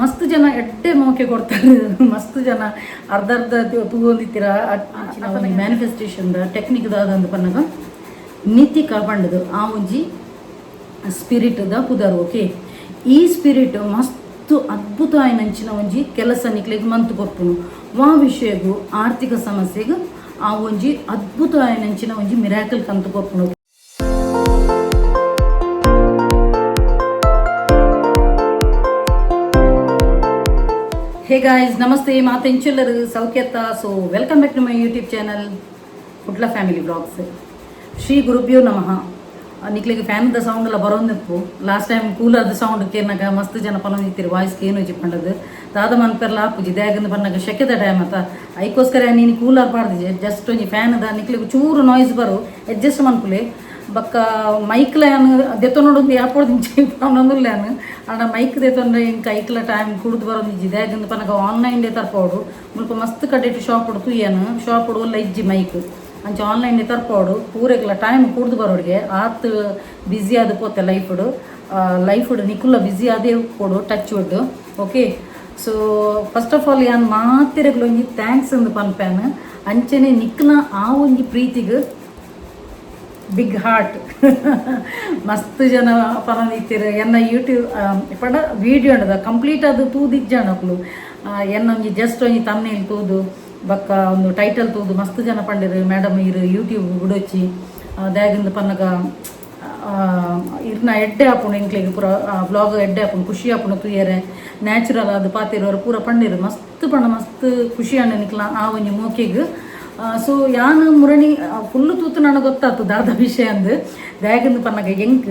ಮಸ್ತ್ ಜನ ಎಡ್ಡೆ ಮೋಕೆ ಕೊಡ್ತಾರೆ, ಮಸ್ತ್ ಜನ ಅರ್ಧ ತೂಗೊಂದಿತ್ತೀರ ಮ್ಯಾನಿಫೆಸ್ಟೇಷನ್ ಟೆಕ್ನಿಕ್ದಾದಂದು ಪನ್ನಗ ನಿತಿಕಾ ಪಂಡದು ಆ ಒಂಜಿ ಸ್ಪಿರಿಟ್ದ ಪುದರ್. ಓಕೆ, ಈ ಸ್ಪಿರಿಟ್ ಮಸ್ತ್ ಅದ್ಭುತ ಆಯ್ನಂಚಿನ ಒಂಜಿ ಕೆಲಸ ನಿಕ್ಲೆಗ್ ಮಂತು ಕೊರ್ಪುನು ವಾ ವಿಷಯಗೂ ಆರ್ಥಿಕ ಸಮಸ್ಯೆಗೂ ಆ ಒಂಜಿ ಅದ್ಭುತ ಆಯ್ನಂಚಿನ ಒಂಜಿ ಮಿರಾಕಲ್ ಕಂತು ಕೊರ್ಪುನು. ಹೇ ಗಾಯ್ಸ್, ನಮಸ್ತೆ, ಮಾತೆಂಚೆಲ್ಲರು ಸೌಖ್ಯತ್ತ. So welcome back to my YouTube channel Kudla family vlogs. ಶ್ರೀ ಗುರುಭ್ಯೋ ನಮಃ. ನಿಕ್ಲಿಗೆ ಫ್ಯಾನ್ದ ಸೌಂಡ್ ಎಲ್ಲ ಬರೋಂದಿಪ್ಪು. ಲಾಸ್ಟ್ ಟೈಮ್ ಕೂಲರ್ದ ಸೌಂಡ್ ಕೇರ್ನಾಗ ಮಸ್ತ್ ಜನ ಪನೊಂದಿತ್ತೀರಿ, ವಾಯ್ಸ್ಗೆ ಏನು ಚಿಪ್ಪಂಡದು ದಾದ ಮನ್ಪೆರ್ಲ ಆಪುಜಿ ದ್ಯಾಗಂದು ಬಂದಾಗ ಶೆಕೆದ ಟೈಮ್ ಅತ್ತ ಐಕೋಸ್ಕರ ನೀನು ಕೂಲರ್ ಪಾಡ್ದಿಜೆ. ಜಸ್ಟ್ ಒಂಜಿ ಫ್ಯಾನ್ದ ನಿಕ್ಲಿಗೆ ಚೂರು ನಾಯ್ಸ್ ಬರೋ ಅಡ್ಜಸ್ಟ್ ಮನ್ಪುಲೆ ಬಕ್ಕ ಮೈಕ್ಲ ದೆತ್ತೊಂಡು ಯಾಪೊಡ್ದಿಂಚಿ ಪನೊಂದುಲ್ಲಾನು ಅಣ್ಣ ಮೈಕ್ ದೆತ್ತೊಂಡ್ರೆ ಇಂಕ ಐಕ್ಲ ಟೈಮ್ ಕುಡ್ದು ಬರೋದಿಜ್ಜಿ ದ್ಯಾಗಂದು ಪನಗ ಆನ್ಲೈನ್ ದೇ ತರ್ಪೋಡು ಮುಲ್ಪ ಮಸ್ತ್ ಕಡೆಟ್ಟು ಶಾಪ್ ತುಯ್ಯನು ಶಾಪ್ ಒಲ್ಲ ಇಜ್ಜಿ ಮೈಕ್ ಅಂಚ ಆನ್ಲೈನ್ ತರ್ಪೋಡು ಪೂರೆಗ್ಲ ಟೈಮ್ ಕುಡ್ದು ಬರೋಡಿಗೆ ಆತ್ ಬ್ಯುಸಿ ಆದ ಪೋತೆ ಲೈಫ್ ನಿಕುಲ್ಲ ಬ್ಯುಸಿ ಆದೇ ಕೊಡು touch wood. Okay, so first of all ಯಾನ್ ಮಾತಿರೆಗ್ಲು ಒಂಜಿ ಥ್ಯಾಂಕ್ಸ್ ಅಂದು ಪನ್ಪ್ಯಾನ್. ಅಂಚನೆ ನಿಕ್ಲ ಆ ಒಂಜಿ ಪ್ರೀತಿಗೆ ಬಿಗ್ ಹಾರ್ಟ್. ಮಸ್ತ್ ಜನ ಪನೊಂದಿತ್ತೀರ ಎನ್ನ ಯೂಟ್ಯೂಬ್ ಪಂಡ ವೀಡಿಯೋ ಉಂಡದ ಕಂಪ್ಲೀಟ್ ಅದು ತೂದಿಜ್ಜಾಣಕ್ಲು ಎನ್ನ ಒಂಜಿ ಜಸ್ಟ್ ಒಂಜಿ ತಮ್ನೇಲ್ ತೂದು ಬಕ್ಕ ಒಂದು ಟೈಟಲ್ ತೂದು ಮಸ್ತ್ ಜನ ಪಂಡಿರು ಮೇಡಮ್ ಇರು ಯೂಟ್ಯೂಬ್ ಬಿಡೋಚ್ಚಿ ದ್ಯಾಗಿಂದ ಪನ್ನಗ ಇರ್ನ ಎಡ್ಡೆ ಹಾಪುಂಡು ಇಂಕ್ಲಿಗೆ ಪೂರ ವ್ಲಾಗ್ ಎಡ್ಡೆ ಹಾಪುಂಡು ಖುಷಿ ಹಾಪುಂಡು ತುಯ್ಯರೆ ನ್ಯಾಚುರಲ್ ಅದು ಪಾತಿರೋರು ಪೂರ ಪಂಡಿರು ಮಸ್ತ್ ಪಂಡ ಮಸ್ತ್ ಖುಷಿ ಹಣ್ಣು ನಿಕ್ಲ ಆ ಒಂಜಿ ಮೋಕೆಗೆ. ಸೊ ಯಾನು ಮುರಣಿ ಫುಲ್ಲು ತೂತು ನನಗೆ ಗೊತ್ತಾಯ್ತು ದಾದ ವಿಷಯ ಅಂದು ದ್ಯಾಗಂದು ಪನ್ನಗ ಎಂಕ್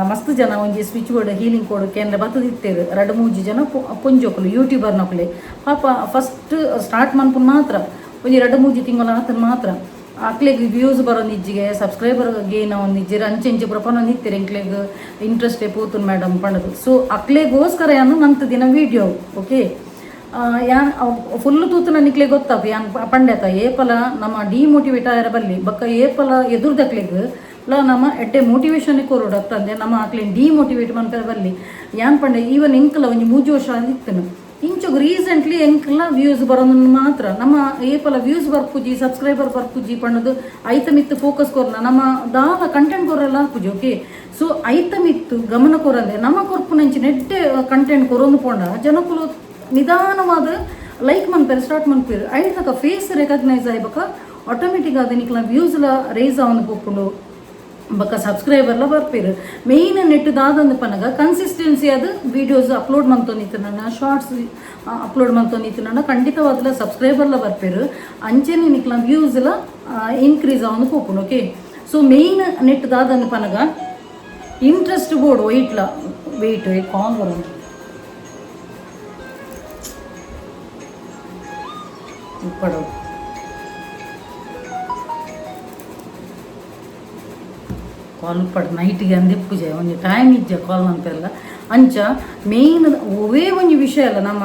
ಮಸ್ತ್ ಜನ ಒಂಜಿ ಸ್ವಿಚ್ ಬೋರ್ಡ್ ಹೀಲಿಂಗ್ ಕೋಡ್ ಕೇಂದ್ರ ಬತ್ತದಿತ್ತೇರು 2-3 ಜನ ಪೊಂಜೋಕುಲು ಯೂಟ್ಯೂಬರ್ ನಕುಲೆ ಪಾಪ ಫಸ್ಟ್ ಸ್ಟಾರ್ಟ್ ಮನ್ಪುನ್ ಮಾತ್ರ ಒಂಜಿ 2-3 ತಿಂಗಳ ಆತನ ಮಾತ್ರ ಅಕ್ಲೆಗ್ ವ್ಯೂಸ್ ಬರೋನಿಜ್ಜಿಗೆ ಸಬ್ಸ್ಕ್ರೈಬರ್ ಗೇನ್ ಒಂದಿಜ್ಜಿರ ಅಂಚೆ ಪುರ ಪನೊಂದಿತ್ತೇರು ಎಂಕ್ಲೆಗ್ ಇಂಟ್ರೆಸ್ಟೇ ಪೋತುನ್ ಮೇಡಮ್ ಪಂಡದು. ಸೊ ಅಕ್ಲೆಗೋಸ್ಕರ ಯಾನು ನಂತ ದಿನ ವೀಡಿಯೋ. ಓಕೆ, ಯಾನ್ ಫುಲ್ಲು ತೂತನ ನಿಕ್ಲೆ ಗೊತ್ತಾಪು ಯಾನ್ ಪಂಡೆತ ಏಪಲ ನಮ್ಮ ಡಿಮೋಟಿವೇಟ್ ಆಯರ ಬಲ್ಲಿ ಬಕ್ಕ ಏಪಲ ಎದುರ್ದಕ್ಲೆಗ್ ನಮ್ಮ ಎಡ್ಡೆ ಮೋಟಿವೇಶನ್ ಕೊರೋಡು ಅತ್ತಂದೆ ನಮ್ಮ ಆಕ್ಲೇನ್ ಡಿಮೋಟಿವೇಟ್ ಮನ್ಪೆರ ಬಲ್ಲಿ ಯಾನ್ ಪಂಡೆ ಈವನ್ ಎಂಕಲ ಒಂಜಿ 3 ವರ್ಷ ಇತ್ತನು ಇಂಚೋಗ ರೀಸೆಂಟ್ಲಿ ಎಂಕಲ ವ್ಯೂಸ್ ಬರೋದು ಮಾತ್ರ ನಮ್ಮ ಏಪಲ ವ್ಯೂಸ್ ಬರ್ಪುಜಿ ಸಬ್ಸ್ಕ್ರೈಬರ್ ಬರ್ಪುಜಿ ಪಂಡದು ಐತಮಿತ್ತು ಫೋಕಸ್ ಕೊರ್ನ ನಮ್ಮ ದಾಲ ಕಂಟೆಂಟ್ ಕೊರಲ್ಲ ಹಾಪುಜಿ. ಓಕೆ, ಸೊ ಐತಮಿತ್ತು ಗಮನ ಕೊರಂದೆ ನಮ್ಮ ಕೊರ್ಪು ನಂಚಿ ನೆಡ್ಡೆ ಕಂಟೆಂಟ್ ಕೊರೊಂದು ಪೋಂಡ ಜನಕುಲು ನಿಧಾನವಾದ ಲೈಕ್ ಮನ್ಪೇರು ಸ್ಟಾರ್ಟ್ ಮನ್ಪೇರು ಐತಕ ಫೇಸ್ ರೆಕಗ್ನೈಸ್ ಆಯ್ಬಕ ಆಟೋಮೆಟಿಕ್ ಆದ ನಿಕ್ಲ ವ್ಯೂಸ್ಲ ರೇಸ್ ಆವೊಂದು ಪೋಪುಂಡು ಬಕ್ಕ ಸಬ್ಸ್ಕ್ರೈಬರ್ಲ ಬರ್ಪೇರು. ಮೇಯ್ನ್ ನೆಟ್ಟದಾದಂದು ಪನಗ ಕನ್ಸಿಸ್ಟೆನ್ಸಿ ಅದು ವೀಡಿಯೋಸ್ ಅಪ್ಲೋಡ್ ಮಂತೊಂದಿತ್ತು ನನ್ನ ಶಾರ್ಟ್ಸ್ ಅಪ್ಲೋಡ್ ಮಂತೊಂದಿತ್ತು ನನ್ನ ಖಂಡಿತವಾದ ಸಬ್ಸ್ಕ್ರೈಬರ್ಲ ಬರ್ಪೇರು ಅಂಚೆನೆ ನಿಕ್ಲ ವ್ಯೂಸ್ಲ ಇನ್ಕ್ರೀಸ್ ಆವೊಂದು ಪೋಪುಂಡು. ಓಕೆ, ಸೊ ಮೇಯ್ನ್ ನೆಟ್ಟದಾದಂದು ಪನಗ ಇಂಟ್ರೆಸ್ಟ್ ಬೋರ್ಡ್ ವೆಯ್ಟ್ ಕಾಲ್ ಬರೋದು ಉಪ್ಪಡು ಕಾಲ್ ಉಪ್ಪಡು ನೈಟಿಗೆ ಅಂದೆ ಪೂಜೆ ಒಂಜಿ ಟೈಮ್ ಇಜ್ಜ ಕಾಲ್ ಅಂತೆಲ್ಲ ಅಂಚ ಮೇಯ್ನ್ ಒವೇ ಒಂಜಿ ವಿಷಯ ಅಲ್ಲ ನಮ್ಮ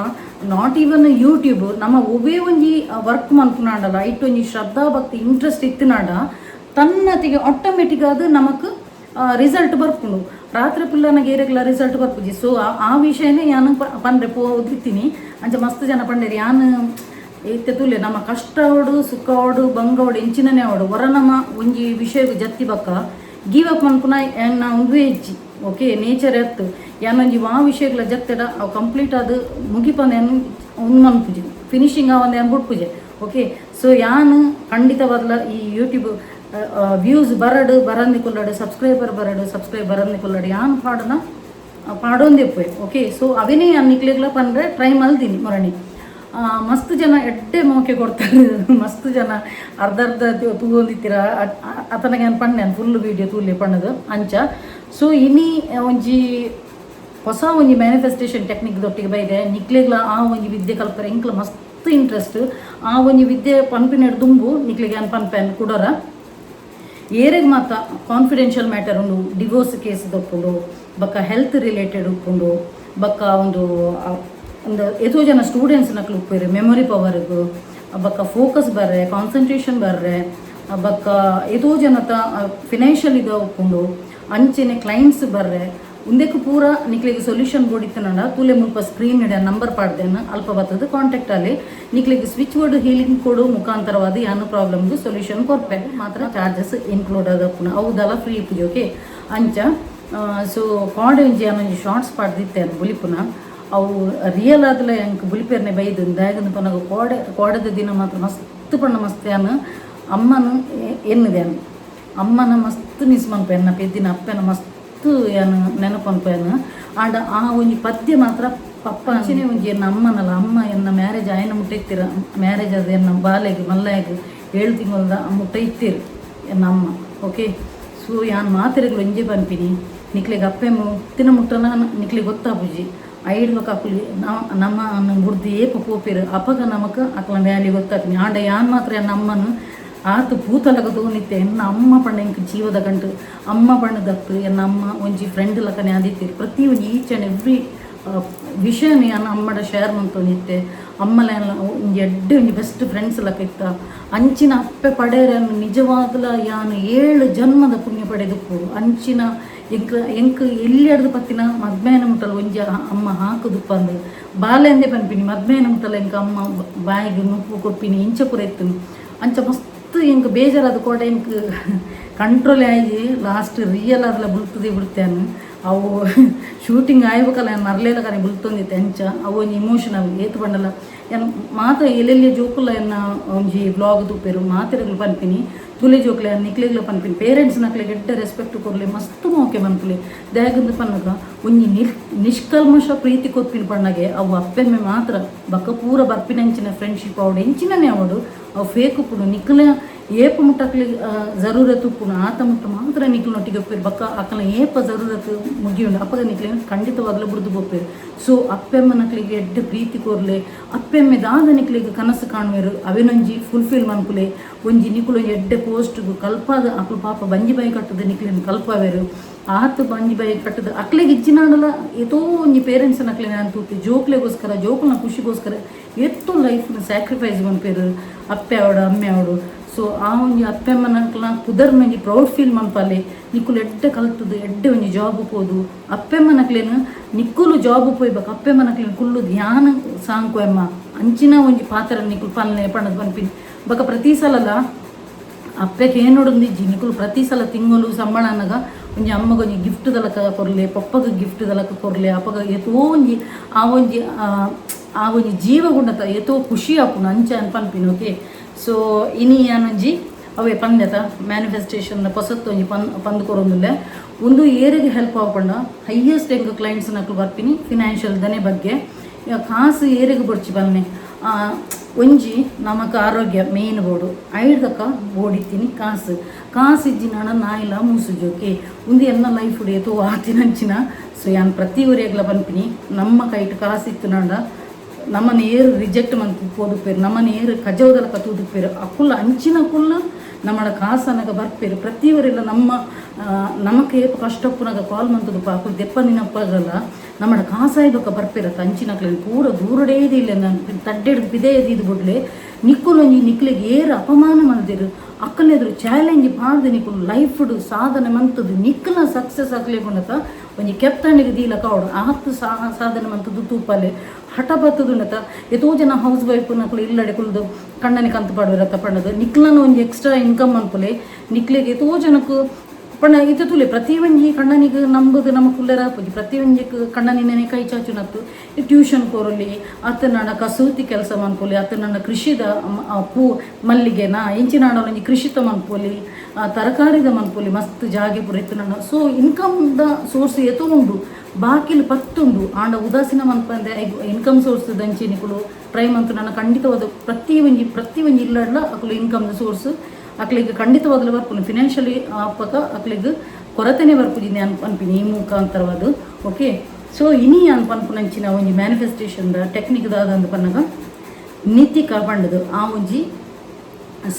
ನಾಟ್ ಈವನ್ ಯೂಟ್ಯೂಬ್ ನಮ್ಮ ಒವೇ ಒಂಜಿ ವರ್ಕ್ ಮನ್ಪುನಾಡಲ್ಲ ಐಟ್ ಒಂಜಿ ಶ್ರದ್ಧಾ ಭಕ್ತಿ ಇಂಟ್ರೆಸ್ಟ್ ಇತ್ತಿನಾಡ ತನ್ನತಿಗೆ ಆಟೋಮೆಟಿಕ್ ಅದು ನಮಕ್ ರಿಸಲ್ಟ್ ಬರ್ಪುಂಡು. ರಾತ್ರಿ ಪಿಲ್ಲನಾಗ ಏರೆಗ್ಲ ರಿಸಲ್ಟ್ ಬರ್ಪುಜಿ. ಸೊ ಆ ವಿಷಯನೇ ಯಾನು ಪಂಡ್ರೆ ಓದಿರ್ತೀನಿ ಅಂಚ ಮಸ್ತ್ ಜನ ಪಂಡೇರಿ ಯಾನು ಏತೆ ತುಲೆ ನಮ್ಮ ಕಷ್ಟ ಅವಡು ಸುಖ ಅವಡು ಬಂಗ ಅವಡು ಎಂಚಿನನೇ ಅವಡು ಹೊರ ನಮ್ಮ ಒಂಜಿ ವಿಷಯಗೂ ಜತ್ತಿ ಬಕ್ಕ ಗಿವ್ ಅಪ್ ಮನ್ಪುನ ನಾ ಉಂದುವೆ ಇಜ್ಜಿ. ಓಕೆ, ನೇಚರ್ ಎತ್ತು ಯಾನೊಂಜಿ ವಾ ವಿಷಯಗಳ ಜತ್ತೆಡ ಅವು ಕಂಪ್ಲೀಟ್ ಅದು ಮುಗಿಪಂದು ಏನು ಉಂದು ಮನ್ಪುಜಿ ಫಿನಿಶಿಂಗ್ ಆವಂದು ಏನು ಬಿಟ್ಪುಜೆ. ಓಕೆ, ಸೊ ಯಾನು ಖಂಡಿತವಾದ್ಲ ಈ ಯೂಟ್ಯೂಬ್ ವ್ಯೂಸ್ ಬರಂದಿ ಕೊಲ್ಲಡು ಸಬ್ಸ್ಕ್ರೈಬರ್ ಬರಂದಿ ಕೊಲ್ಲಡು ಯಾನು ಪಾಡೊಂದೇ ಪೋಯ್. ಓಕೆ, ಸೊ ಅವೇನೇ ನಿಕ್ಲೆಗ್ಲ ಪಂದ್ರೆ ಟ್ರೈ ಮಲ್ದೀನಿ ಮೊರಣಿ. ಮಸ್ತ್ ಜನ ಎಡ್ಡೆ ಮೋಕೆ ಕೊಡ್ತಾರೆ, ಮಸ್ತ್ ಜನ ಅರ್ಧ ತೂಗೊಂದಿತ್ತೀರ ಅತನಗೆ ಏನು ಪಂಡೆ ಫುಲ್ ವೀಡಿಯೋ ತೂಲೆ ಪಣ್ಣದು ಅಂಚ. ಸೊ ಇನ್ನಿ ಒಂಜಿ ಹೊಸ ಒಂಜಿ ಮ್ಯಾನಿಫೆಸ್ಟೇಷನ್ ಟೆಕ್ನಿಕ್ ದೊಟ್ಟಿಗೆ ಬೈದೆ ನಿಕ್ಲೆಗ್ಲ ಆ ಒಂಜಿ ವಿದ್ಯೆ ಕಲ್ಪರೆ ಎಂಕ್ಲ ಮಸ್ತ್ ಇಂಟ್ರೆಸ್ಟ್ ಆ ಒಂಜಿ ವಿದ್ಯೆ ಪನ್ಪಿನೆಡ್ ದುಂಬು ನಿಕ್ಲೆಗೆ ಏನು ಪನ್ಪೆನ್ ಕೊಡೋರ ಏರೆಗೆ ಮಾತ್ರ ಕಾನ್ಫಿಡೆನ್ಷಿಯಲ್ ಮ್ಯಾಟರ್ ಉಂಡು ಡಿವೋರ್ಸ್ ಕೇಸ್ ದೊಪ್ಪುಂಡು ಬಕ್ಕ ಹೆಲ್ತ್ ರಿಲೇಟೆಡ್ ಉಪ್ಪುಂಡು ಬಕ್ಕ ಒಂದು ಎಷ್ಟೋ ಜನ ಸ್ಟೂಡೆಂಟ್ಸ್ ನಕ್ಲು ಉಪ್ಪೇರು ಮೆಮೊರಿ ಪವರ್ಗು ಬಕ್ಕ ಫೋಕಸ್ ಬರ್ರೆ ಕಾನ್ಸಂಟ್ರೇಷನ್ ಬರ್ರೆ ಬಕ್ಕ ಎಷ್ಟೋ ಜನತ ಫಿನಾನ್ಷಿಯಲ್ ಇದು ಉಪ್ಪುಂಡು ಅಂಚೆನೆ ಕ್ಲೈಂಟ್ಸ್ ಬರ್ರೆ ಉಂದೆಕ್ ಪೂರ ನಿಕ್ಲಿಗೆ ಸೊಲ್ಯೂಷನ್ ಬೋಡಿತ್ತನಂಡ ತೂಲೆ ಮುಲ್ಪ ಸ್ಕ್ರೀನ್ ಇಡ ನಂಬರ್ ಪಾಡ್ದೇನು ಅಲ್ಪ ಬರ್ತದೆ ಕಾಂಟ್ಯಾಕ್ಟ್ ಅಲ್ಲಿ ನಿಕ್ಲಿಗೆ ಸ್ವಿಚ್ ಬೋರ್ಡ್ ಹೀಲಿಂಗ್ ಕೊಡು ಮುಖಾಂತರವಾದ ಯಾನು ಪ್ರಾಬ್ಲಮ್ಗೆ ಸೊಲ್ಯೂಷನ್ ಕೊರ್ಪೆ ಮಾತ್ರ ಚಾರ್ಜಸ್ ಇನ್ಕ್ಲೂಡ್ ಆದಪ್ಪುನ ಅವುದೆಲ್ಲ ಫ್ರೀ ಇಪ್ಪುಜಿ ಓಕೆ ಅಂಚ ಸೊ ಕಾಡೆ ಒಂಜಿ ಏನೊಂಜಿ ಶಾರ್ಟ್ಸ್ ಪಾಡ್ದಿತ್ತೆ ಅದು ಬುಲಿಪುನ ಅವು ರಿಯಲ್ ಆದಲ ಎಂಕ್ ಬುಲಿಪೇರ್ನೆ ಬೈದು ದಾಯಗಂದು ಪನಗ ಕೋಡೆದ ದಿನ ಮಾತ್ರ ಮಸ್ತ್ ಪಣ್ಣ ಮಸ್ತ್ ಯಾನು ಅಮ್ಮನು ಎನ್ನಿದೆ ಅನ್ನು ಅಮ್ಮನ ಮಸ್ತ್ ಮಿಸ್ ಮನ್ಪೇನ ಪೆದ್ದಿನ ಅಪ್ಪನ ಮಸ್ತ್ ಏನು ನೆನಪನ್ಪೇನು ಆಂಡ ಆ ಒಂಜಿ ಪದ್ಯ ಮಾತ್ರ ಪಪ್ಪ ಅಂಚಿನೇ ಒಂಜಿ ಎನ್ನ ಅಮ್ಮನಲ್ಲ ಅಮ್ಮ ಎನ್ನ ಮ್ಯಾರೇಜ್ ಆಯ್ನ ಮುಟ್ಟ ಇತ್ತೀರ ಮ್ಯಾರೇಜ್ ಅದು ಎನ್ನ ಬಾಲೆಗೆ ಮಲ್ಲಾಯಗೆ 7 ತಿಂಗಳದ ಮುಟ್ಟ ಇತ್ತೀರು ಎನ್ನ ಅಮ್ಮ ಓಕೆ ಸೊ ಯಾನ್ ಮಾತೆರೆಗಳು ಒಂಜಿ ಪನ್ಪಿನಿ ನಿಕ್ಲಿಗೆ ಅಪ್ಪೆ ತಿನ್ನ ಮುಟ್ಟನ ನಿಕ್ಲಿಗೆ ಗೊತ್ತಾಪುಜಿ ಐಡ್ಬೇಕು ಅಪ್ಪಲಿ ನಮ್ಮ ಬುಡ್ದು ಏಪ ಪೋಪಿರು ಅಪ್ಪಗ ನಮಕ್ ಅಕ್ಲ ಮ್ಯಾಲಿ ಗೊತ್ತಾಪಿನಿ ಆಂಡ ಯಾನ್ ಮಾತ್ರ ಎನ್ನ ಅಮ್ಮನು ಆತು ಪೂತಲಗ ತಗೊಂಡಿತ್ತೆ ಎನ್ನ ಅಮ್ಮ ಪಣ್ಣ ಎಂಕ್ ಜೀವದ ಗಂಟು ಅಮ್ಮ ಬಣ್ಣದತ್ತು ಎನ್ನ ಅಮ್ಮ ಒಂಜಿ ಫ್ರೆಂಡ್ ಲಕ್ಕನೆ ಆದಿತ್ತೀರಿ ಪ್ರತಿ ಒಂದು ಈಚ್ ಆ್ಯಂಡ್ ಎವ್ರಿ ವಿಷಯನೇ ನನ್ನ ಅಮ್ಮಡ ಶೇರ್ ಮಂತೊಂದಿತ್ತೆ ಅಮ್ಮಲ ಒಂಜಿ ಎಡ್ಡೆ ಒಂಜಿ ಬೆಸ್ಟ್ ಫ್ರೆಂಡ್ಸ್ ಲಕ್ಕ ಇತ್ತ ಅಂಚಿನ ಅಪ್ಪೆ ಪಡೆಯರನ್ನು ನಿಜವಾಗಲ ಯಾನು 7 ಜನ್ಮದ ಪುಣ್ಯ ಪಡೆದುಪ್ಪು ಅಂಚಿನ ಎಂಕ್ ಎಲ್ಲಿ ಹಿಡ್ದು ಪತ್ತಿನ ಮದ್ಮೇನ ಮುಟ್ಟಲು ಒಂಜಿ ಅಮ್ಮ ಹಾಕುದುಪ್ಪ ಅಂದು ಬಾಲೆ ಅಂದೇ ಪನ್ಪಿನಿ ಮದ್ಮೇನ ಮುಟ್ಟಲು ಎಂಕ ಅಮ್ಮ ಬಾಯಿಗೆ ನುಪ್ಪು ಕೊಪ್ಪಿನಿ ಇಂಚ ಪುರ ಎತ್ತು ಅಂಚ ಮಸ್ತ್ ಎಂಕ್ ಬೇಜಾರಾದ ಕೋಟೆ ಎಂಕ್ ಕಂಟ್ರೋಲ್ ಆಗಿ ಲಾಸ್ಟ್ ರಿಯಲ್ ಆದಲ ಬುಲ್ತದೆ ಬಿಡ್ತೇನೆ ಅವು ಶೂಟಿಂಗ್ ಆಯ್ಬೇಕಲ್ಲ ನಾನು ಮರಲೇಲ ಕರೆ ಬುಲ್ತೊಂದಿತ್ತೆ ಅಂಚ ಅವು ಒಂಜಿ ಇಮೋಷನಲ್ ಏತು ಬಂಡಲ್ಲ ಏನು ಮಾತ ಎಲ್ಲೆಲ್ಲಿ ಜೋಕುಲ್ಲ ಎನ್ನ ಒಂಜಿ ಬ್ಲಾಗ್ ತೂಪೇರು ಮಾತೆರೆಗಳು ಪನ್ಪಿನಿ ತುಲೆ ಜೋಕ್ಲೆ ನಿಕ್ಲೆಗ್ಲ ಪನ್ಪಿನಿ ಪೇರೆಂಟ್ಸ್ ನಕ್ಲೆಗೆ ಎಡ್ಡೆ ರೆಸ್ಪೆಕ್ಟ್ ಕೊರ್ಲೆ ಮಸ್ತ್ ಮೋಕೆ ಮನ್ಪುಲೆ ದಯಾಗಂದು ಪನ್ನಗ ಒಂಜಿ ನಿಷ್ಕಲ್ಮಶ ಪ್ರೀತಿ ಕೊತ್ಪಿನ ಪಣ್ಣಗೆ ಅವು ಅಪ್ಪೆಮ್ಮೆ ಮಾತ್ರ ಬಕ್ಕ ಪೂರ ಬರ್ಪಿನಂಚಿನ ಫ್ರೆಂಡ್ಶಿಪ್ ಅವಡು ಎಂಚಿನನೇ ಅವಡು ಅವು ಫೇಕ್ ಉಪ್ಪುಡು ನಿಕ್ಲ ಏಪ ಮುಟ್ಟಕ್ಲಿ ಜರೂರತ್ ಉಪ್ಪುನು ಆತ ಮುಟ್ಟ ಮಾತ್ರ ನಿಕ್ಲು ನೊಟ್ಟಿಗೆ ಒಪ್ಪೇರು ಬಕ್ಕ ಅಕ್ಕಲ ಏಪ ಜರೂರತ್ ಮುಗಿಯುಂಡು ಅಪ್ಪಗ ನಿಕ್ಲೆ ಖಂಡಿತವಾಗ್ಲೂ ಬುಡ್ದು ಬೋಪೇರು ಸೊ ಅಪ್ಪೆಮ್ಮ ನಕ್ಲಿಗೆ ಎಡ್ಡೆ ಪ್ರೀತಿ ಕೊರ್ಲೆ ಅಪ್ಪೆಮ್ಮೆ ದಾದ ನಿಕ್ಲಿಗೆ ಕನಸು ಕಾಣುವೆರು ಅವೆನೊಂಜಿ ಫುಲ್ಫಿಲ್ ಮನ್ಪುಲೆ ಒಂಜಿ ನಿಕುಲು ಎಡ್ಡೆ ಪೋಸ್ಟ್ಗು ಕಲ್ಪಾದ ಅಕ್ಲು ಪಾಪ ಬಂಜಿ ಬಾಯಿ ಕಟ್ಟದ ನಿಕ್ಲಿನ ಕಲ್ಪವೇರು ಆತು ಬಂಜಿ ಬಾಯಿ ಕಟ್ಟದ ಅಕ್ಲೆಗೆ ಇಜ್ಜಿನಾಡಲ್ಲ ಏತೋ ಒಂಜಿ ಪೇರೆಂಟ್ಸ್ ನಕ್ಲೆ ನಾನು ತೂಪಿ ಜೋಕ್ಲೆಗೋಸ್ಕರ ಜೋಕ್ಲನ ಖುಷಿಗೋಸ್ಕರ ಎತ್ತೋ ಲೈಫ್ನ ಸ್ಯಾಕ್ರಿಫೈಸ್ ಮನ್ಪೇರು ಅಪ್ಪೆ ಅವಡು ಅಮ್ಮೆ ಅವಡು ಸೊ ಆ ಒಂಜಿ ಅಪ್ಪೆಮ್ಮನಕ್ಲ ಪುದರ್ ಮಂಜಿ ಪ್ರೌಡ್ ಫೀಲ್ ಮನ್ಪಲ್ಲೆ ನಿಕ್ಕುಲು ಎಡ್ಡೆ ಕಲ್ತದು ಎಡ್ಡೆ ಒಂಜಿ ಜಾಬ್ ಪೋದು ಅಪ್ಪೆಮ್ಮನಕ್ಲೇನು ನಿಕ್ಕುಲು ಜಾಬ್ ಪೋಯ್ಬೇಕು ಅಪ್ಪೆಮ್ಮನಕ್ಲೇನು ಕುಲ್ಲು ಧ್ಯಾನ ಸಾಂಕೋಯಮ್ಮ ಅಂಚಿನ ಒಂಜಿ ಪಾತ್ರ ನಿಕ್ಕುಲು ಪಲ್ಲೆ ಪಣ್ಣದು ಪನ್ಪಿನಿ ಬಕ ಪ್ರತಿ ಸಲಲ್ಲ ಅಪ್ಪೆಗೆ ಏನೋಡೊಂದಿಜ್ಜಿ ನಿಕ್ಕುಲು ಪ್ರತಿ ಸಲ ತಿಂಗಳು ಸಂಬಳ ಅನ್ನಗ ಒಂಜಿ ಅಮ್ಮಗ ಒಂಜಿ ಗಿಫ್ಟ್ ದಲಕ ಕೊರ್ಲೆ ಪಪ್ಪಗ ಗಿಫ್ಟ್ ದಲಕ ಕೊರ್ಲೆ ಅಪ್ಪಗ ಏತೋ ಒಂಜಿ ಆ ಒಂಜಿ ಜೀವ ಗುಂಡತ ಏತೋ ಖುಷಿ ಆಪುನು ಅಂಚ ಅನ್ಪನ್ಪಿನಿ ಓಕೆ ಸೊ ಇನಿ ಏನೊಂಜಿ ಅವೇ ಪಂದ್ಯತ ಮ್ಯಾನಿಫೆಸ್ಟೇಷನ್ ಪೊಸತ್ತು ಒಂಜಿ ಪಂದ್ ಕೊರೊಂದುಲ್ಲೆ ಒಂದು ಏರಿಗೆ ಹೆಲ್ಪ್ ಆಪಂಡ ಹೈಯೆಸ್ಟ್ ಎಂಕ್ ಕ್ಲೈಂಟ್ಸ್ ನಕ್ಲು ಬರ್ಪಿನಿ ಫಿನಾನ್ಷಿಯಲ್ ದನೆ ಬಗ್ಗೆ ಕಾಸು ಏರಿಗೆ ಬೊಡ್ಚಿ ಬನ್ನೆ ಒಂಜಿ ನಮಕ್ ಆರೋಗ್ಯ ಮೇನ್ ಬೋಡು ಐಡ್ದಕ್ಕ ಬೋಡಿತ್ತೀನಿ ಕಾಸು ಇಜ್ಜಿನ ನಾಯಿಲ ಮೂಸುಜೋಕೆ ಉಂದು ಎನ್ನ ಲೈಫ್ ಏತೋ ಆತಿನಂಚಿನ ಸೊ ಯಾನ್ ಪ್ರತಿ ಊರಿಯಾಗ್ಲ ಪನ್ಪಿನಿ ನಮ್ಮ ಕೈಟ್ ಕಾಸು ಇತ್ತು ನಾಂಡ ನಮ್ಮನ್ನ ಏರು ರಿಜೆಕ್ಟ್ ಮಂತ್ ಪೋದುಪೇರು ನಮ್ಮನ್ನ ಏರು ಕಜವದಲ ಕತ್ತೂದುಪೇರು ಅಕ್ಕುಲ್ಲ ಅಂಚಿನ ಕುಲ್ಲ ನಮ್ಮಡ ಕಾಸನಗ ಬರ್ಪೇರು ಪ್ರತಿಯವರೆಲ್ಲ ನಮಕ್ ಏಪ ಕಷ್ಟಪ್ಪನಾಗ ಕಾಲ್ ಮಂತದಪ್ಪ ಅಕ್ಕಳು ದೆಪ್ಪನಿನಪ್ಪಾಗಲ್ಲ ನಮ್ಮಡ ಕಾಸಾಯ್ಬೇಕ ಬರ್ಪೇರತ್ತ ಅಂಚಿನಕ್ಲೇನು ಪೂರ ದೂರಡೇ ಇದಿಲ್ಲ ನಾನು ತಡ್ಡೆಡ್ದು ಬಿದೇ ಇದು ಬಿಡ್ಲೆ ನಿಕ್ಕುಲೊಂಜಿ ನಿಕ್ಲಿಗೆ ಏರು ಅಪಮಾನ ಮಾಡಿದಿರು ಅಕ್ಕಲೆದ್ರು ಚಾಲೆಂಜ್ ಮಾಡಿದೆ ನಿಕ್ಕುಲು ಲೈಫ್ಡು ಸಾಧನೆ ಮಂತದ್ದು ನಿಕ್ಕಲ ಸಕ್ಸಸ್ ಆಗ್ಲೇಕೊಂಡತ ಒಂಜಿ ಕೆಪ್ತಾಣಿಗೆ ದೀಲಕ ಅವಡು ಆತು ಸಾಧನೆ ಮಂತದ್ದು ತೂಪಲೆ ಹಠ ಬತ್ತದುಂಡತ ಎಷ್ಟೋ ಜನ ಹೌಸ್ ವೈಫ್ ನಕ್ಲು ಇಲ್ಲಡೆ ಕುಲ್ದು ಕಣ್ಣನಿ ಕಂತು ಪಾಡುವಿರತ್ತ ಪಣ್ಣದು ನಿಕ್ಲನ ಒಂಜಿ ಎಕ್ಸ್ಟ್ರಾ ಇನ್ಕಮ್ ಅನ್ಪುಲೆ ನಿಕ್ಲಿಗೆ ಎಷ್ಟೋ ಜನಕ್ಕೆ ಪಣ್ಣ ಇದು ತುಲೆ ಪ್ರತಿ ಒಂಜಿ ಕಣ್ಣನಿಗೆ ನಂಬುದು ನಮ್ಮ ಕುಲ್ಲರ ಆಪುಜಿ ಪ್ರತಿ ಒಂಜಿಗೆ ಕಣ್ಣನಿನೇ ಕೈ ಚಾಚು ನತ್ತು ಟ್ಯೂಷನ್ ಕೊರಲಿ ಅತ್ತ ನನ್ನ ಕಸೂತಿ ಕೆಲಸ ಮನ್ಪೊಲಿ ಅತ್ತ ನನ್ನ ಕೃಷಿದ ಪೂ ಮಲ್ಲಿಗೆನ ಇಂಚಿನಾಡ ಒಂಜಿ ಕೃಷಿತ ಮನ್ಪೊಲಿ ತರಕಾರಿದ ಮನ್ಪೊಲಿ ಮಸ್ತ್ ಜಾಗೆ ಪುರ ಇತ್ತು ನನ್ನ ಸೊ ಇನ್ಕಮ್ದ ಸೋರ್ಸ್ ಏತೋ ಉಂಡು ಬಾಕಿಲು ಪತ್ತುಂಡು ಆಂಡ ಉದಾಸೀನ ಮನ್ಪಂದೆ ಇನ್ಕಮ್ ಸೋರ್ಸ್ ದಂಚಿನಿಕುಲು ಟ್ರೈ ಮಂತು ನನ್ನ ಖಂಡಿತವಾದ ಪ್ರತಿ ಒಂಜಿ ಇಲ್ಲಡ್ಲ ಅಕುಲು ಇನ್ಕಮ್ದ ಸೋರ್ಸ್ ಅಕ್ಲಿಗೆ ಖಂಡಿತವಾಗಲೂ ಬರ್ಪುನು ಫಿನಾನ್ಷಿಯಲಿ ಆಪಕ ಅಕ್ಲಿಗೆ ಕೊರತೆನೇ ಬರ್ಪುಜಿನಿ ಅನ್ಪಿನಿ ಈ ಮುಖಾಂತರವಾದ ಓಕೆ ಸೊ ಇನಿ ಅನ್ಪನ್ಪುನಂಚಿನ ಒಂಜಿ ಮ್ಯಾನಿಫೆಸ್ಟೇಷನ್ದ ಟೆಕ್ನಿಕ್ದಾದ ಅಂದು ಪನ್ನಗ ನಿತಿಕಾ ಪಂಡದು ಆ ಒಂಜಿ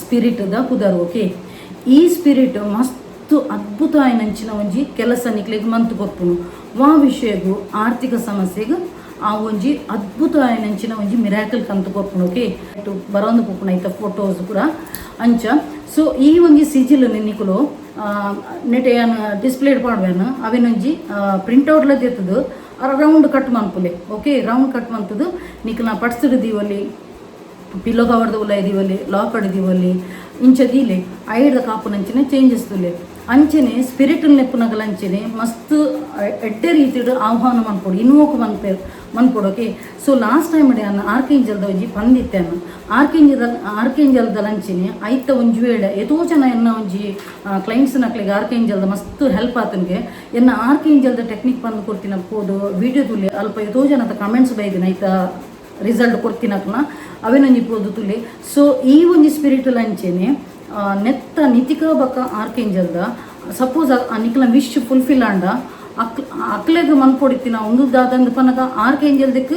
ಸ್ಪಿರಿಟ್ದ ಪುದರ್ ಓಕೆ ಈ ಸ್ಪಿರಿಟ್ ಮಸ್ತ್ ಅದ್ಭುತ ಆಯ್ನಂಚಿನ ಒಂಜಿ ಕೆಲಸ ನಿಕ್ಲಿಗೆ ಮಂತು ಕೊರ್ಪುನು ವಾ ವಿಷಯಗೂ ಆರ್ಥಿಕ ಸಮಸ್ಯೆಗೂ ಆ ಒಂಜಿ ಅದ್ಭುತ ಆಯ್ನಂಚಿನ ಒಂಜಿ ಮಿರಾಕಲ್ ಕಂತು ಕೊರ್ಪುನು ಓಕೆ ಬರೋಂದು ಪೋಪುನ ಐತ ಫೋಟೋಸ್ ಪೂರ ಅಂಚ ಸೊ ಈ ಒಂಜಿ ಸಿಜಿಲ್ ನಿನ್ನಿಕುಲು ನೆಟೆ ಡಿಸ್ಪ್ಲೇಡ್ ಪಾಡ್ವೇನು ಅವೇನೊಂಜಿ ಪ್ರಿಂಟ್ಔಟ್ಲ ದೆತ್ತದು ರೌಂಡ್ ಕಟ್ ಮನ್ಪುಲೆ ಓಕೆ ರೌಂಡ್ ಕಟ್ ಮಂತದು ನಿಕ್ಲ ಪಡ್ಸಿಡ್ ದೀವಲ್ಲಿ ಪಿಲ್ಲೋ ಕವರ್ದ ಉಲ್ಲ ಇದೀವಲ್ಲಿ ಲಾಕಡ್ ಇದೀವಲ್ಲಿ ಇಂಚ ದೀಲೆ ಐಡ್ದ ಕಾಪುನಂಚಿನ ಚೇಂಜಸ್ ತುಲೆ ಅಂಚನೆ ಸ್ಪಿರಿಟಲ್ ನೆಪ್ಪುನಗಲ ಅಂಚನೆ ಮಸ್ತ್ ಎಡ್ಡೆ ರೀತಿಡು ಆಹ್ವಾನ ಮನ್ಪೊಡು ಇನ್ವೋಕ್ ಮನ್ಪೊಡು ಓಕೆ ಸೊ ಲಾಸ್ಟ್ ಟೈಮ್ ಅನ್ನ ಆರ್ಕೇಂಜಲ್ದ ಒಂಜಿ ಪಂದಿತ್ತೆ ಅನ್ನ ಆರ್ಕೇಂಜಲ್ದ ಅಂಚನೆ ಐತ ಒಂಜಿ ವೇಳೆ ಎತೋ ಜನ ಎನ್ನ ಒಂಜಿ ಕ್ಲೈಂಟ್ಸ್ ನಕ್ಲಿಗೆ ಆರ್ಕೇಂಜಲ್ದ ಮಸ್ತ್ ಹೆಲ್ಪ್ ಆತನಿಗೆ ಎನ್ನ ಆರ್ಕೇಂಜಲ್ದ ಟೆಕ್ನಿಕ್ ಬಂದು ಕೊಡ್ತೀನಿ ಪೋದು ವಿಡಿಯೋ ತುಲೆ ಅಲ್ಪ ಎತೋ ಜನದ ಕಮೆಂಟ್ಸ್ ಬೈದಿನ ಐತ ರಿಸಲ್ಟ್ ಕೊಡ್ತೀನಕ್ನ ಅವೇನೊಂಜಿ ಪೋದು ತುಲೆ ಸೊ ಈ ಒಂಜಿ ಸ್ಪಿರಿಟಲ್ ಅಂಚೆನೆ ನೆತ್ತ ನಿತಿಕಾ ಬಕ ಆರ್ಕೇಂಜಲ್ದ ಸಪೋಸ್ ನಿಕ್ಲ ವಿಶ್ ಫುಲ್ಫಿಲ್ ಆಂಡ ಅಕ್ಲೆಗ್ ಮನ್ಪೊಡಿತಿನ ಒಂದು ದಾದಂದು ಪನಗ ಆರ್ಕೇಂಜಲ್ದಕ್ಕೆ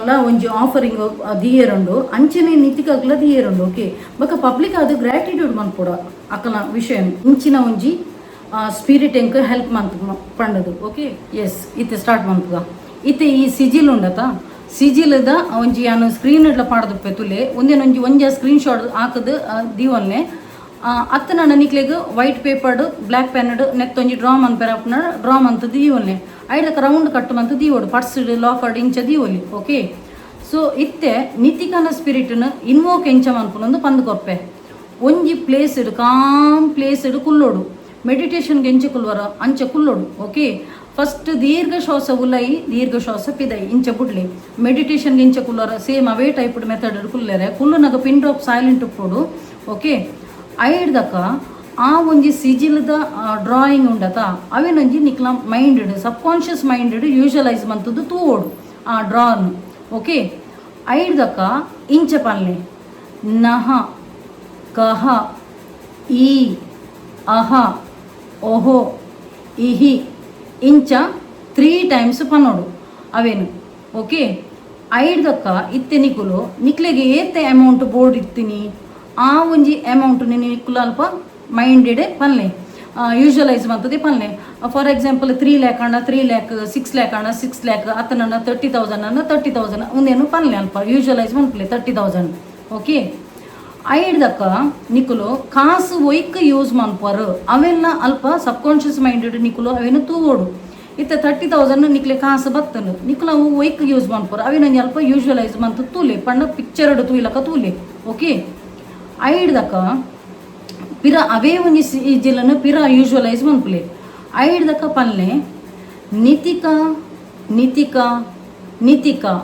ಲ ಒಂಜಿ ಆಫರಿಂಗ್ ದಿಯೇರುಂಡು ಅಂಚನೆ ನಿತಿಕಾಗ್ಲ ದಿಯೇರುಂಡು ಓಕೆ ಬಕ ಪಬ್ಲಿಕ್ ಅದು ಗ್ರಾಟಿಟ್ಯೂಡ್ ಮನ್ಪೊಡ ಅಕ್ಕಲ ವಿಷಯ ಇಂಚಿನ ಒಂಜಿ ಸ್ಪಿರಿಟ್ ಎಂಕ್ ಹೆಲ್ಪ್ ಮಂತ್ ಪಂಡದು ಓಕೆ ಎಸ್ ಇತ್ತೆ ಸ್ಟಾರ್ಟ್ ಮಂತ್ಗ ಇತ್ತೆ ಈ ಸಿಜಿಲ್ ಉಂಡತ ಸಿಜಿಲ್ದ ಒಂಜಿ ನಾನು ಸ್ಕ್ರೀನ್ ಇಡ್ಲ ಪಾಡ್ದುಪ್ಪೆ ತುಲೆ ಒಂಜ ಸ್ಕ್ರೀನ್ ಶಾಟ್ ಹಾಕದು ದೀವಲ್ನೆ ಅತ್ತ ನನ್ನ ನಿಕ್ಲೆಗ್ ವೈಟ್ ಪೇಪರ್ಡ್ ಬ್ಲ್ಯಾಕ್ ಪೆನ್ಡ್ ನೆತ್ತೊಂಜಿ ಡ್ರಾ ಮನ್ಪೆರಪ್ನ ಡ್ರಾ ಮಂತ್ ದೀವಲ್ನೆ ಐಡಕ್ಕೆ ರೌಂಡ್ ಕಟ್ ಮಂತ್ ದೀವೋಡು ಪರ್ಸ್ಡ್ ಲಾಕರ್ಡ್ ಇಂಚ ದೀವೊಲಿ ಓಕೆ ಸೊ ಇತ್ತೆ ನಿತಿಕನ ಸ್ಪಿರಿಟ್ನ ಇನ್ವೋಕ್ ಎಂಚ ಮನ್ಪುನೊಂದು ಪಂದ್ ಕೊರ್ಪೆ ಒಂಜಿ ಪ್ಲೇಸ್ಡ್ ಕಾಮ್ ಪ್ಲೇಸ್ಡ್ ಕುಲ್ಲೋಡು ಮೆಡಿಟೇಷನ್ಗೆ ಎಂಚ ಕುಲ್ವರ ಅಂಚ ಕುಲ್ಲೋಡು ಓಕೆ ಫಸ್ಟ್ ದೀರ್ಘ ಶ್ವಾಸ ಉಲೈ ದೀರ್ಘ ಶ್ವಾಸ ಪಿದೈ ಇಂಚ ಬುಡ್ಲಿ ಮೆಡಿಟೇಷನ್ಗೆ ಇಂಚ ಕುಲ್ಲರ ಸೇಮ್ ಅವೇ ಟೈಪ್ ಮೆಥಡ್ ಕುಲ್ಲೆರೆ ಕುಲ್ಲುನಾಗ ಪಿನ್ ಡ್ರಾಪ್ ಸೈಲೆಂಟ್ ಉಪ್ಪೋಡು ಓಕೆ ಐಡ್ದಕ ಆ ಒಂಜಿ ಸಿಜಿಲ್ದ ಡ್ರಾಯಿಂಗ್ ಉಂಡತ ಅವೇನೊಂಜಿ ನಿಕ್ಲ minded subconscious minded visualise ಮಂತದ್ದು ತೂವೋಡು ಆ ಡ್ರಾನ್ ಓಕೆ ಐಡ್ದಕ ಇಂಚ ಪಲ್ಲೆ ನಹ ಕಹ ಈ ಅಹ ಓಹೋ ಇಹಿ ಇಂಚ 3 times ಪನ್ನೋಡು ಅವೇನು ಓಕೆ ಐಡ್ದಕ್ಕ ಇತ್ತೆ ನಿಕುಲು ನಿಕ್ಲೆಗೆ ಏತೆ ಅಮೌಂಟ್ ಬೋರ್ಡ್ ಇರ್ತೀನಿ ಆ ಒಂಜಿ ಅಮೌಂಟ್ ನಿಕುಲು ಅಲ್ಪ ಮೈಂಡೆಡ್ ಪನ್ಲೆ ಯೂಶಲೈಸ್ ಮಾಡ್ತದೆ ಪನ್ಲೆ ಫಾರ್ ಎಕ್ಸಾಂಪಲ್ 3 lakh ಅಣ್ಣ 3 lakh 6 lakh ಅಣ್ಣ 6 lakh ಅತ್ತನಣ್ಣ 30,000 ಅಣ್ಣ 30,000 ಒಂದೇನು ಪನ್ಲೆ ಅಲ್ಪ ಯೂಶಲೈಸ್ ಮನ್ಪಲೆ 30,000 ಓಕೆ ಐಡ್ದಕ್ಕ ನಿಕುಲು ಕಾಸು ಒಯ್ಕ ಯೂಸ್ ಮನ್ಪರು ಅವೆಲ್ಲ ಅಲ್ಪ ಸಬ್ ಕಾನ್ಷಿಯಸ್ ಮೈಂಡೆಡ್ ನಿಕುಲು ಅವೇನು ತೂವೋಡು ಇತ್ತ 30,000 ನಿಕ್ಲೆ ಕಾಸು ಬತ್ತನು ನಿಕುಲು ಅವು ಒಯ್ಕ ಯೂಸ್ ಮನ್ಪರು ಅವೇನೊಂದು ಅಲ್ಪ ಯೂಶಲೈಸ್ ಮಂತು ತೂಲೆ ಪಂಡ ಪಿಕ್ಚರ್ಡ್ ತೂಯಿಲಕ ತೂಲೆ ಓಕೆ ಐಡ್ದಕ್ಕ ಪಿರ ಅವೇ ಒಂಜಿ ಸಿಜಿಲನ್ನು ಪಿರ ಯೂಶಲೈಸ್ ಮನ್ಪುಲೆ ಐಡ್ದಕ್ಕ ಪನ್ಲೆ Nitika Nitika Nitika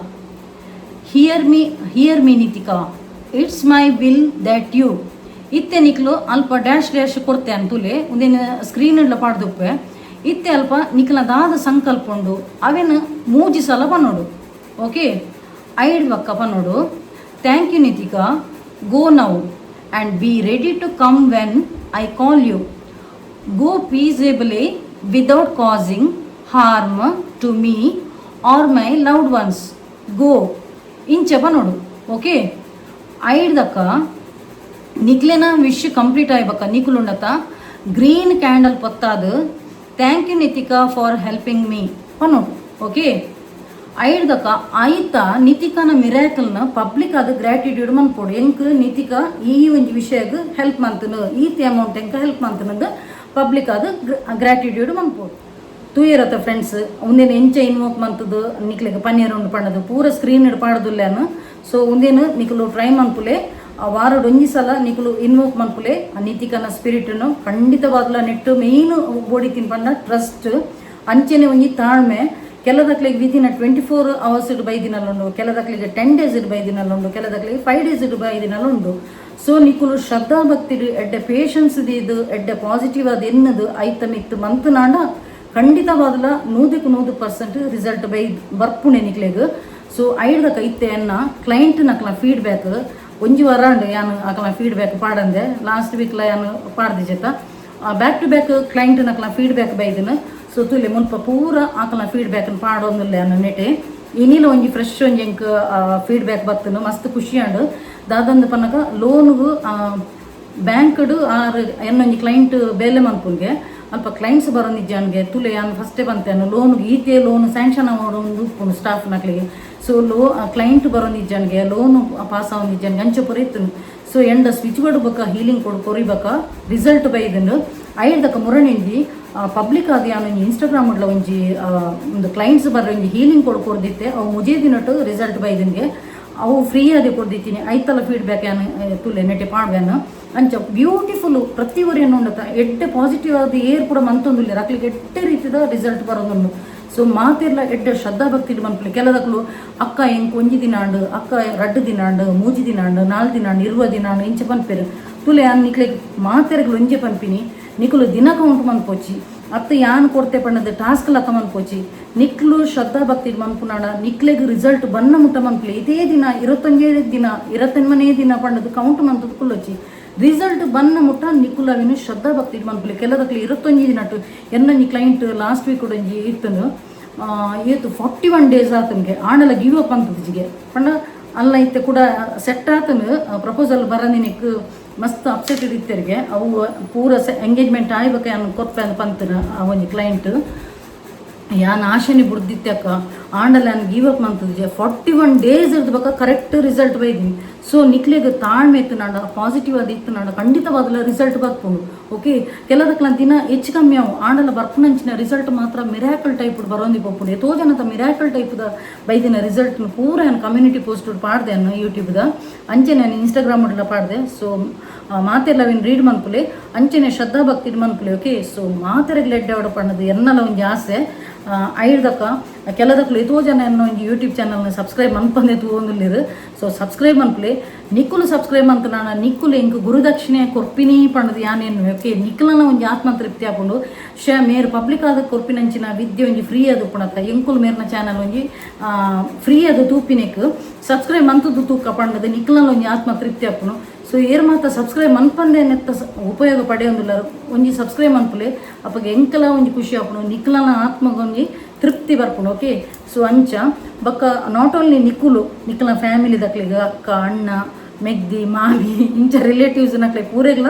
hear me Nitika it's my will that you ಇತ್ತೆ ನಿಕ್ಲು ಅಲ್ಪ ಡ್ಯಾಶ್ ಕೊಡ್ತೆ ಅಂತುಲೆ ಒಂದೇನು ಸ್ಕ್ರೀನ್ ಎಲ್ಲ ಪಾಡ್ದುಪ್ಪೆ ಇತ್ತೆ ಅಲ್ಪ ನಿಕ್ಲ ದಾದ ಸಂಕಲ್ಪ ಉಂಡು ಅವೇನು 3 ಸಲ ಪನ್ನೋಡು ಓಕೆ ಐಡ್ ಬಕ್ಕ ಪನ್ನೋಡು thank you Nitika go now and be ready to come when I call you go peacefully without causing harm to me or my loved ones go ಇಂಚ ಪನ್ನೋಡು ಓಕೆ ಐಡ್ದಕ್ಕ ನಿಕ್ಲೆನ ವಿಶ್ ಕಂಪ್ಲೀಟ್ ಆಯ್ಬಕ್ಕ ನಿಕುಲುಂಡತ ಗ್ರೀನ್ ಕ್ಯಾಂಡಲ್ ಪತ್ತಾದು thank you Nitika for helping me ಪನ್ನೋಡು okay ಐಡ್ದಕ್ಕ ಆಯ್ತ ನಿತಿಕನ ಮಿರಾಕಲ್ನ ಪಬ್ಲಿಕ್ ಅದು ಗ್ರಾಟಿಟ್ಯೂಡ್ ಮನ್ಪೋಡು ಎಂಕ್ ನಿತಿಕಾ ಈ ಒಂದು ವಿಷಯಕ್ಕೆ ಹೆಲ್ಪ್ ಮಂತನು ಈತಿ ಅಮೌಂಟ್ ಎಂಕ ಹೆಲ್ಪ್ ಮಂತನದು ಪಬ್ಲಿಕ್ ಅದು ಗ್ರಾಟಿಟ್ಯೂಡ್ ಮನ್ಪೋಡು ತೂಯರತ್ತ ಫ್ರೆಂಡ್ಸ್ ಒಂದೇನು ಎಂಚ ಇನ್ವೋಕ್ ಮಂತದ್ದು ನಿಕ್ಲೆಗೆ ಪನ್ನೀರ್ ಉಂಡು ಪಣ್ಣದು ಪೂರ ಸ್ಕ್ರೀನ್ ಇಡ್ ಪಾಡದುಲ್ಲೇನು ಸೊ ಒಂದೇನು ನಿಕುಲು ಟ್ರೈ ಮನ್ಪುಲೆ ವಾರಡ್ ಒಂಜಿ ಸಲ ನಿಕುಲು ಇನ್ವೋಕ್ ಮನ್ಪುಲೆ ಆ ನಿತಿಕನ ಸ್ಪಿರಿಟ್ನು ಖಂಡಿತವಾಗ್ಲ ನೆಟ್ಟು ಮೇಯ್ನ್ ಬೋಡಿತಿನ್ ಪಂಡ ಟ್ರಸ್ಟ್ ಅಂಚೆನೆ ಒಂಜಿ ತಾಳ್ಮೆ ಕೆಲದಕ್ಲಿಗೆ ವಿದಿನ್ 24 hours ಇಡ್ ಬೈದಿನಲ್ಲುಂಡು ಕೆಲದಕ್ಲಿಗೆ 10 days ಇಡ್ ಬೈದಿನಲ್ಲುಂಡು ಕೆಲದಕ್ಲಿಗೆ 5 days ಇಡ್ ಬೈದಿನಲ್ಲುಂಡು ಸೊ ನಿಕುಲು ಶ್ರದ್ಧಾ ಭಕ್ತಿಡು ಎಡ್ಡೆ ಪೇಷನ್ಸ್ ಇದು ಎಡ್ಡೆ ಪಾಸಿಟಿವ್ ಅದು ಎನ್ನದು ಐತ ಮಿತ್ತು ಮಂತು ನಾಂಡ ಖಂಡಿತವಾಗ್ಲ 100% ರಿಸಲ್ಟ್ ಬೈ ಬರ್ಪುಣೆ ನಿಕ್ಲೆಗ್ ಸೊ ಐಡ್ದಕ್ಕ ಇತ್ತೆ ಅನ್ನ ಕ್ಲೈಂಟ್ ನಕ್ಲ ಫೀಡ್ಬ್ಯಾಕ್ ಒಂಜಿ ವಾರ ಅಂಡ್ ಯಾನು ಅಕ್ಲ ಫೀಡ್ಬ್ಯಾಕ್ ಪಾಡಂದೆ ಲಾಸ್ಟ್ ವೀಕ್ಲ ಯಾನು ಪಾಡ್ದಿಜೆತ ಬ್ಯಾಕ್ ಟು ಬ್ಯಾಕ್ ಕ್ಲೈಂಟ್ ನಕ್ಲ ಫೀಡ್ಬ್ಯಾಕ್ ಬೈದಿನ ಸೊ ತುಲೆ ಮುಲ್ಪ ಪೂರ ಆಕಲ ಫೀಡ್ಬ್ಯಾಕ್ನ ಪಾಡೋಂದಿಲ್ಲ ನಾನು ನೆಟೆ ಇನ್ನಿಲ ಒಂಜಿ ಫ್ರೆಶ್ ಒಂಜಿ ಎಂಕ್ ಫೀಡ್ಬ್ಯಾಕ್ ಬತ್ತನು ಮಸ್ತ್ ಖುಷಿ ಅಂಡು ದಾದಂದು ಪನ್ನಗ ಲೋನ್ಗು ಬ್ಯಾಂಕ್ಡು ಆರ್ ಎನ್ನೊಂಜಿ ಕ್ಲೈಂಟ್ ಬೇಲೆ ಮನ್ಪುನ್ಗೆ ಅಲ್ಪ ಕ್ಲೈಂಟ್ಸ್ ಬರೋನಿಜ್ಜನ್ಗೆ ತುಲೆ ಯಾನು ಫಸ್ಟೇ ಬಂತೇನು ಲೋನ್ಗೆ ಈತೆ ಲೋನ್ ಸ್ಯಾಂಕ್ಷನ್ ಮಾಡೋದು ಉಪ್ಪುನು ಸ್ಟಾಫ್ ನಕ್ಲಿಗೆ ಸೊ ಕ್ಲೈಂಟ್ ಬರೋನಿಜ್ಜನ್ಗೆ ಲೋನು ಪಾಸ್ ಆಗೋನಿಜ್ಜನ್ಗೆ ಅಂಚೆ ಪುರ ಇತ್ತು ಸೊ ಎಂಡ ಸ್ವಿಚ್ ಬೋರ್ಡ್ ಬಕ್ಕ ಹೀಲಿಂಗ್ ಕೊಡು ಕೊರಿಬೇಕ ರಿಸಲ್ಟ್ ಬೈದನು ಐಡ್ದಕ್ಕ ಮುರಣೆಂಜಿ ಪಬ್ಲಿಕ್ ಆಗಿ ಅವನು ಇನ್ಸ್ಟಾಗ್ರಾಮ್ ಉಡ್ಲ ಒಂಜಿ ಒಂದು ಕ್ಲೈಂಟ್ಸ್ ಬರ್ರ ಒಂಜಿ ಹೀಲಿಂಗ್ ಕೊಡ್ಕೊಡ್ದಿತ್ತೆ ಅವು ಮುಜೇ ದಿನಟ್ಟು ರಿಸಲ್ಟ್ ಬೈದಂಗೆ ಅವು ಫ್ರೀ ಆಗಿ ಕೊಡ್ದಿತ್ತೀನಿ ಐತಲ್ಲ ಫೀಡ್ಬ್ಯಾಕ್ ಏನು ತುಲೆ ನೆಟ್ಟೆ ಪಾಡ್ವೇನು ಅಂಚ ಬ್ಯೂಟಿಫುಲ್ ಪ್ರತಿ ಏನು ಉಂಡತ್ತ ಎಡ್ಡೆ ಪಾಸಿಟಿವ್ ಆದ ಏರ್ ಕೂಡ ಮಂತೊಂದಿಲ್ಲ ಅಕ್ಲಿಗೆ ಎಡ್ಡೆ ರೀತಿದ ರಿಸಲ್ಟ್ ಬರೋದೊಂದು ಸೊ ಮಾತಿರ್ಲ ಎಡ್ಡೆ ಶ್ರದ್ಧಾ ಭಕ್ತಿ ಮನ್ಪಲಿ ಕೆಲದಕ್ಲು ಅಕ್ಕ ಎಂಕ್ ಒಂಜಿ ದಿನ ಅಂಡು ಅಕ್ಕ 2 ದಿನ ಅಂಡು 3 ದಿನ ಅಂಡು 4 ದಿನ ಅಂಡು 20 ದಿನ ಅಂಡು ಇಂಚ ಪನ್ಪೇರು ತುಲೆ ನಿಕ್ಲೆ ಮಾತೆರೆಗಳು ಒಂಜೆ ಪನ್ಪಿನಿ ನಿಕುಲು ದಿನ ಕೌಂಟ್ ಮನ್ಪೋಚಿ ಅತ್ತ ಯಾನ್ ಕೊಡ್ತೆ ಪಣ್ಣದ ಟಾಸ್ಕ್ ಲಕ್ಕ ಮನ್ಪೋಚಿ ನಿಕ್ಲು ಶ್ರದ್ಧಾ ಭಕ್ತಿ ಮನ್ಪುನಾಡ ನಿಕ್ಲೆಗ್ ರಿಸಲ್ಟ್ ಬನ್ನ ಮುಟ್ಟ ಮನ್ಪಲಿ ಇದೇ ದಿನ 21 ದಿನ 28ನೇ ದಿನ ಪಣ್ಣದು ಕೌಂಟ್ ಮಂತದ ಕುಲ್ಲೊಚ್ಚಿ ರಿಸಲ್ಟ್ ಬನ್ನ ಮುಟ್ಟ ನಿಕುಲವಿನ ಶ್ರದ್ಧಾ ಭಕ್ತಿ ಮನ್ಪಲಿ ಕೆಲದಕ್ಲಿ 21 ದಿನಟ್ಟು ಎನ್ನೊಂಜಿ ಕ್ಲೈಂಟ್ ಲಾಸ್ಟ್ ವೀಕ್ ಒಂಜಿ ಇತ್ತನು ಇವತ್ತು 41 ಡೇಸ್ ಆತನಿಗೆ ಆಂಡಲ ಗಿವ್ ಅಪ್ ಅಂತದಿಜಿಗೆ ಪಂಡ ಅಲ್ಲ ಇತ್ತೆ ಕೂಡ ಸೆಟ್ ಆತನು ಪ್ರಪೋಸಲ್ ಬರನಿನಿಕ್ ಮಸ್ತ್ ಅಪ್ಸೆಟ್ ಇರ್ತಿರಿಗೆ ಅವು ಪೂರ ಎಂಗೇಜ್ಮೆಂಟ್ ಆಯ್ಬೇಕು ಯಾನು ಕೊಪ್ಪೆ ಅಂತ ಪಂತನ ಒಂಜಿ ಕ್ಲೈಂಟ್ ಯಾನ್ ಆಶೆನಿ ಬುಡ್ದಿತ್ತಕ್ಕ ಆಂಡಲ ನಾನು ಗಿವ್ ಅಪ್ ಮಂತದಿಜೆ 41 ಡೇಸ್ ಇರ್ದಬೇಕ ಕರೆಕ್ಟ್ ರಿಸಲ್ಟ್ ಬೈದೀನಿ ಸೊ ನಿಕ್ಲೆಗ್ ತಾಳ್ಮೆ ಇತ್ತು ನಾಡ ಪಾಸಿಟಿವ್ ಅದು ಇತ್ತು ನಾಡ ಖಂಡಿತವಾಗಲ ರಿಸಲ್ಟ್ ಬರ್ಪುಂಡು ಓಕೆ ಕೆಲದಕ್ಲ ದಿನ ಹೆಚ್ಚು ಕಮ್ಮಿ ಅವು ಆಂಡಲ ಬರ್ಪುನಂಚಿನ ರಿಸಲ್ಟ್ ಮಾತ್ರ ಮಿರಾಕಲ್ ಟೈಪ್ ಬರೋಂದಿ ಪಪ್ಪುಡು ಎತೋ ಜನತ ಮಿರಾಕಲ್ ಟೈಪ್ದ ಬೈದಿನ ರಿಸಲ್ಟ್ ಪೂರ ಏನು ಕಮ್ಯುನಿಟಿ ಪೋಸ್ಟ್ ಪಾಡ್ದೆ ಅನ್ನು ಯೂಟ್ಯೂಬ್ದ ಅಂಚೆ ನಾನು ಇನ್ಸ್ಟಾಗ್ರಾಮ್ ಉಡ್ಲ ಪಾಡ್ದೆ ಸೊ ಮಾತೆಲ್ಲವಿನ ರೀಡ್ ಮನ್ಪುಲೆ ಅಂಚೆನೆ ಶ್ರದ್ಧಾ ಭಕ್ತಿ ಮನ್ಪುಲೆ ಓಕೆ ಸೊ ಮಾತೆರೆಗ್ಲ ಎಡ್ಡೆ ಹೊಡ ಪಣ್ಣದು ಎನ್ನಲ ಒಂಜಿ ಆಸೆ ಐಡ್ದಕ್ಕ ಕೆಲದಕ್ಲು ಎತೋ ಜನ ಎನ್ನೋ ಒಂಜಿ ಯೂಟ್ಯೂಬ್ ಚಾನಲ್ನ ಸಬ್ಸ್ಕ್ರೈಬ್ ಮನ್ಪಂದೆ ತೂವೊಂದುಲ್ಲೆರ್ ಸೊ ಸಬ್ಸ್ಕ್ರೈಬ್ ಮನ್ಪುಲೆ ನಿಕ್ಕುಲು ಸಬ್ಸ್ಕ್ರೈಬ್ ಅಂತ ನಾನು ನಿಕ್ಕುಲು ಎಂಕ್ ಗುರುದಕ್ಷಿಣೆ ಕೊರ್ಪಿನಿ ಪಣ್ಣದು ಯಾನೇನು ಓಕೆ ನಿಕ್ಕಲನ ಒಂಜಿ ಆತ್ಮ ತೃಪ್ತಿ ಹಾಕೊಂಡು ಮೇರ್ ಪಬ್ಲಿಕ್ ಆದ ಕೊರ್ಪಿನಂಚಿನ ವಿದ್ಯೆ ಒಂಜಿ ಫ್ರೀ ಅದು ಪುಣತ್ತ ಎಂಕುಲು ಮೇರ್ನ ಚಾನಲ್ ಒಂಜಿ ಫ್ರೀ ಅದು ತೂಪಿನೆಕ್ ಸಬ್ಸ್ಕ್ರೈಬ್ ಮಂತದ್ದು ತೂಕ ಪಣ್ಣದು ನಿಕ್ಕಲನ ಒಂಜಿ ಆತ್ಮ ತೃಪ್ತಿ ಹಾಪುನು ಸೊ ಏರ್ ಮಾತ ಸಬ್ಸ್ಕ್ರೈಬ್ ಮನ್ಪಂದೆ ನೆತ್ತ ಉಪಯೋಗ ಪಡೆಯೊಂದಿಲ್ಲ ಒಂಜಿ ಸಬ್ಸ್ಕ್ರೈಬ್ ಮನ್ಪುಲೆ ಅಪ್ಪಗೆ ಎಂಕಲ ಒಂಜಿ ಖುಷಿ ಹಾಪುನು ನಿಕ್ಕಲನ ಆತ್ಮಗೊಂಜಿ ತೃಪ್ತಿ ಬರ್ಪುನು ಓಕೆ ಸೊ ಅಂಚ ಬಕ್ಕ ನಾಟ್ ಓನ್ಲಿ ನಿಕ್ಕುಲು ನಿಕ್ಕಲ ಫ್ಯಾಮಿಲಿ ದಕ್ಲಿಗ ಅಕ್ಕ ಅಣ್ಣ ಮೆಗ್ದಿ ಮಾವಿ ಇಂಚ ರಿಲೇಟಿವ್ಸ್ ನಕ್ಲೆ ಪೂರೆಗ್ಲ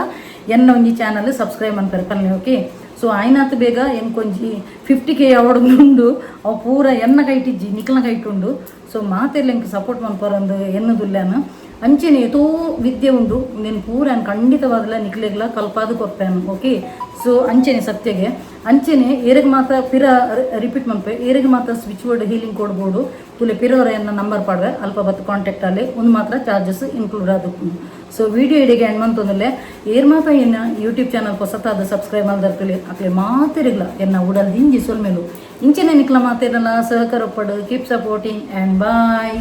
ಎನ್ನ ಒಂಜಿ ಚಾನಲ್ ಸಬ್ಸ್ಕ್ರೈಬ್ ಮನ್ಪರೆ ಪಲ್ಲೆ ಓಕೆ ಸೊ ಆಯ್ನಾತ್ ಬೇಗ ಎಂಕೊಂಜಿ 50K ಅವಾರ್ಡ್ ಉಂಡು ಅವು ಪೂರ ಎನ್ನ ಕೈಟಿಜ್ಜಿ ನಿಕ್ಕಲ ಕೈಟುಂಡು ಸೊ ಮಾತೆಲ್ಲ ಎಂಕ್ ಸಪೋರ್ಟ್ ಮನ್ಪರೊಂದು ಎನ್ನದುಲ್ಲೇನು ಅಂಚೆನೆ ಎತೋ ವಿದ್ಯೆ ಉಂಡು ನೀನು ಪೂರ ಖಂಡಿತವಾಗಲ ನಿಕ್ಲೆಗ್ಲ ಕಲ್ಪಾದು ಕೊಪ್ಪೇನು ಓಕೆ ಸೊ ಅಂಚೆನೆ ಸತ್ಯಗೆ ಅಂಚೆನೆ ಏರಿಗೆ ಮಾತ್ರ ಪಿರ ರಿಪೀಟ್ ಮನ್ಪೆ ಏರಿಗೆ ಮಾತ್ರ ಸ್ವಿಚ್ ಬೋರ್ಡ್ ಹೀಲಿಂಗ್ ಕೊಡ್ಬೋದು ತುಲೆ ಪಿರೋರ ಎನ್ನ ನಂಬರ್ ಪಾಡ್ರೆ ಅಲ್ಪ ಬತ್ತು ಕಾಂಟ್ಯಾಕ್ಟ್ ಅಲ್ಲಿ ಒಂದು ಮಾತ್ರ ಚಾರ್ಜಸ್ ಇನ್ಕ್ಲೂಡ್ ಆದಕ್ಕೆ ಸೊ ವಿಡಿಯೋ ಇಡಿಗೆ ಎಂಡ್ ಮಂತಂದಲ್ಲೇ ಏರ್ ಮಾತ್ರ ಎನ್ನ ಯೂಟ್ಯೂಬ್ ಚಾನಲ್ ಹೊಸತಾದ ಸಬ್ಸ್ಕ್ರೈಬ್ ಮಾಡಿದರ್ಕಲಿ ಅಕ್ಲೆ ಮಾತಿರಿಲ್ಲ ಎನ್ನ ಉಡಲ್ ದಿಂಜಿ ಸೊಲ್ಮೇಲು ಇಂಚೆನೆ ನಿಕ್ಲ ಮಾತಿರಲ್ಲ ಸಹಕಾರ ಪಡು ಕೀಪ್ ಸಪೋರ್ಟಿಂಗ್ ಆ್ಯಂಡ್ ಬಾಯ್.